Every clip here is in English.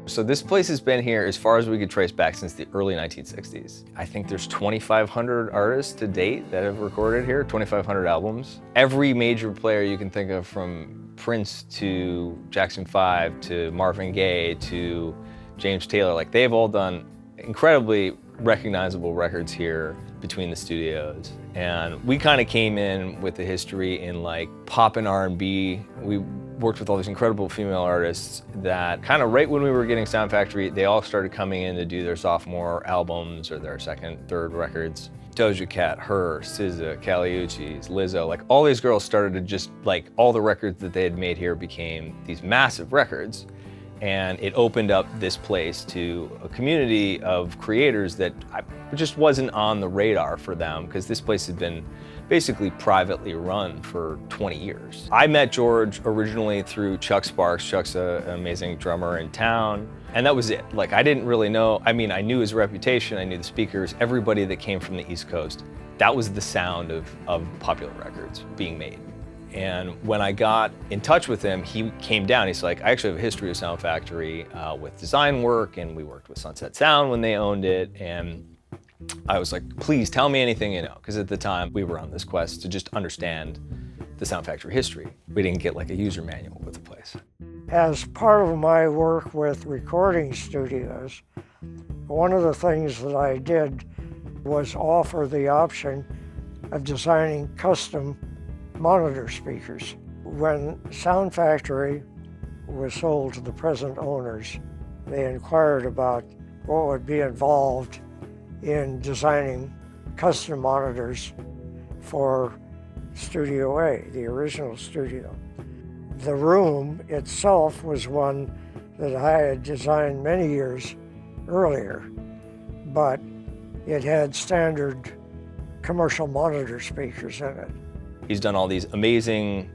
So this place has been here as far as we could trace back since the early 1960s. I think there's 2,500 artists to date that have recorded here, 2,500 albums. Every major player you can think of, from Prince to Jackson 5 to Marvin Gaye to James Taylor, like they've all done incredibly recognizable records here between the studios. And we kind of came in with the history in like pop and R&B. We worked with all these incredible female artists that kind of right when we were getting Sound Factory, they all started coming in to do their sophomore albums or their second, third records. Doja Cat, her, SZA, Kali Uchis, Lizzo, like all these girls started to just like all the records that they had made here became these massive records. And it opened up this place to a community of creators that just wasn't on the radar for them, because this place had been basically privately run for 20 years. I met George originally through Chuck Sparks. Chuck's an amazing drummer in town, and that was it. Like, I didn't really know, I mean, I knew his reputation, I knew the speakers, everybody that came from the East Coast. That was the sound of popular records being made. And when I got in touch with him, he came down. He's like, I actually have a history of Sound Factory with design work, and we worked with Sunset Sound when they owned it. And I was like, please tell me anything you know, because at the time we were on this quest to just understand the Sound Factory history. We didn't get like a user manual with the place. As part of my work with recording studios, one of the things that I did was offer the option of designing custom monitor speakers. When Sound Factory was sold to the present owners, they inquired about what would be involved in designing custom monitors for Studio A, the original studio. The room itself was one that I had designed many years earlier, but it had standard commercial monitor speakers in it. He's done all these amazing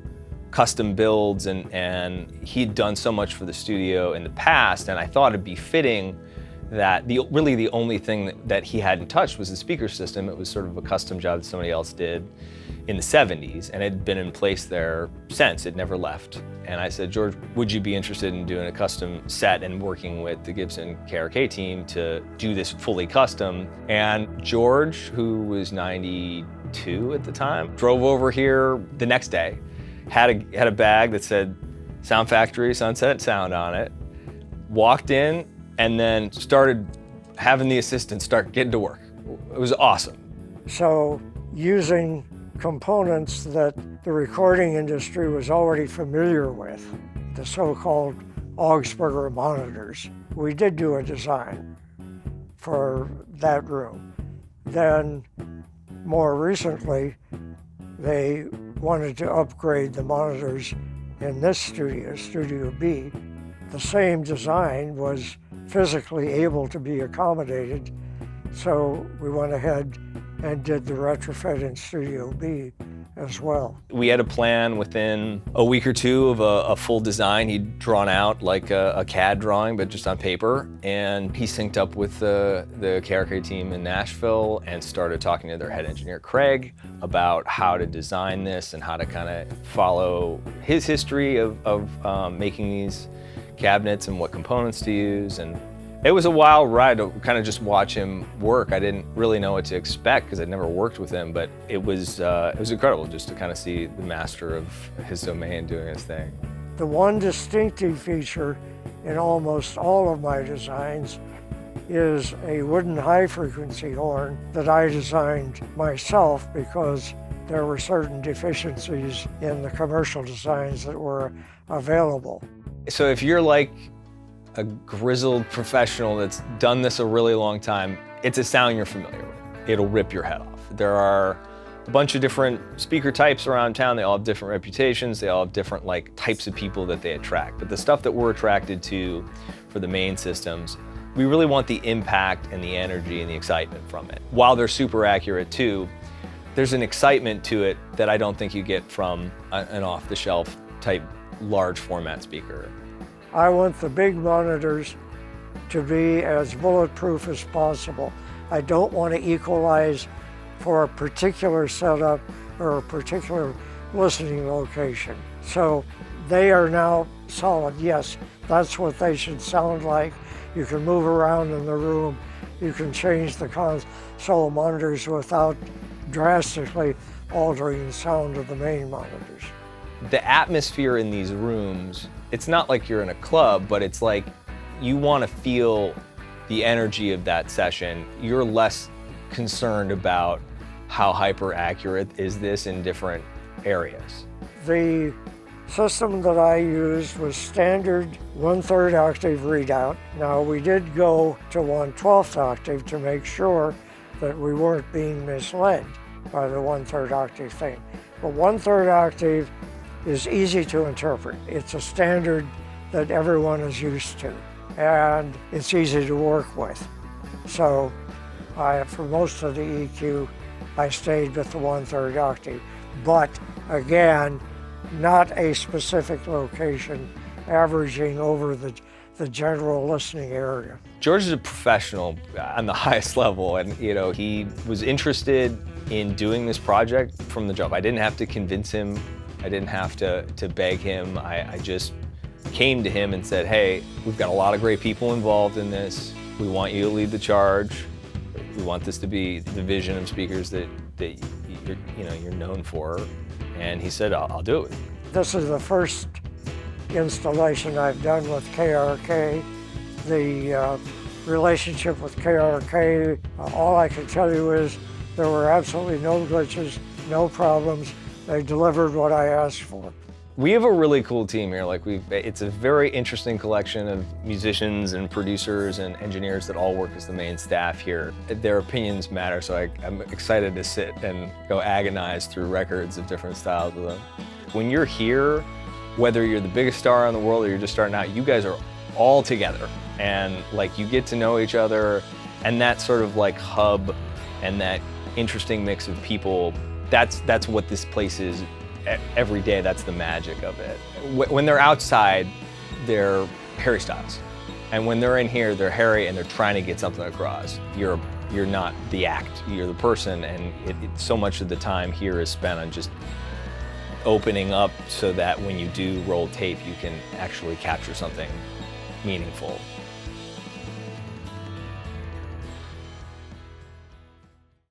custom builds, and he'd done so much for the studio in the past, and I thought it'd be fitting that really the only thing that he hadn't touched was the speaker system. It was sort of a custom job that somebody else did in the 70s, and it had been in place there since. It never left. And I said, George, would you be interested in doing a custom set and working with the Gibson KRK team to do this fully custom? And George, who was 92 at the time, drove over here the next day, had a bag that said Sound Factory, Sunset Sound on it, walked in, and then started having the assistants start getting to work. It was awesome. So using components that the recording industry was already familiar with, the so-called Augspurger monitors, we did do a design for that room. Then more recently, they wanted to upgrade the monitors in this studio, Studio B. The same design was physically able to be accommodated, so we went ahead and did the retrofit in Studio B as well. We had a plan within a week or two of a full design. He'd drawn out like a CAD drawing, but just on paper. And he synced up with the KRK team in Nashville and started talking to their head engineer, Craig, about how to design this and how to kind of follow his history of making these cabinets and what components to use. And it was a wild ride to kind of just watch him work. I didn't really know what to expect because I'd never worked with him, but it was incredible just to kind of see the master of his domain doing his thing. The one distinctive feature in almost all of my designs is a wooden high-frequency horn that I designed myself because there were certain deficiencies in the commercial designs that were available. So if you're like a grizzled professional that's done this a really long time, it's a sound you're familiar with. It'll rip your head off. There are a bunch of different speaker types around town. They all have different reputations. They all have different like types of people that they attract. But the stuff that we're attracted to for the main systems, we really want the impact and the energy and the excitement from it. While they're super accurate too, there's an excitement to it that I don't think you get from an off-the-shelf type large format speaker. I want the big monitors to be as bulletproof as possible. I don't want to equalize for a particular setup or a particular listening location. So They are now solid. Yes, that's what they should sound like. You can move around in the room. You can change the console monitors without drastically altering the sound of the main monitors. The atmosphere in these rooms, it's not like you're in a club, but it's like you want to feel the energy of that session. You're less concerned about how hyper accurate is this in different areas. The system that I used was standard 1/3 octave readout. Now we did go to 1/12 octave to make sure that we weren't being misled by the 1/3 octave thing. But 1/3 octave is easy to interpret. It's a standard that everyone is used to, and it's easy to work with. So for most of the EQ, I stayed with the 1/3 octave. But again, not a specific location, averaging over the general listening area. George is a professional on the highest level, and he was interested in doing this project from the jump. I didn't have to convince him. I didn't have to beg him. I just came to him and said, hey, we've got a lot of great people involved in this. We want you to lead the charge. We want this to be the vision of speakers that you're known for. And he said, I'll do it. This is the first installation I've done with KRK. The relationship with KRK, all I can tell you is there were absolutely no glitches, no problems. They delivered what I asked for. We have a really cool team here. It's a very interesting collection of musicians and producers and engineers that all work as the main staff here. Their opinions matter, so I'm excited to sit and go agonize through records of different styles with them. When you're here, whether you're the biggest star in the world or you're just starting out, you guys are all together, and you get to know each other, and that sort of hub and that interesting mix of people, that's what this place is. Every day, that's the magic of it. When they're outside, they're Harry Styles. And when they're in here, they're Harry and they're trying to get something across. You're not the act, you're the person, and so much of the time here is spent on just opening up so that when you do roll tape, you can actually capture something meaningful.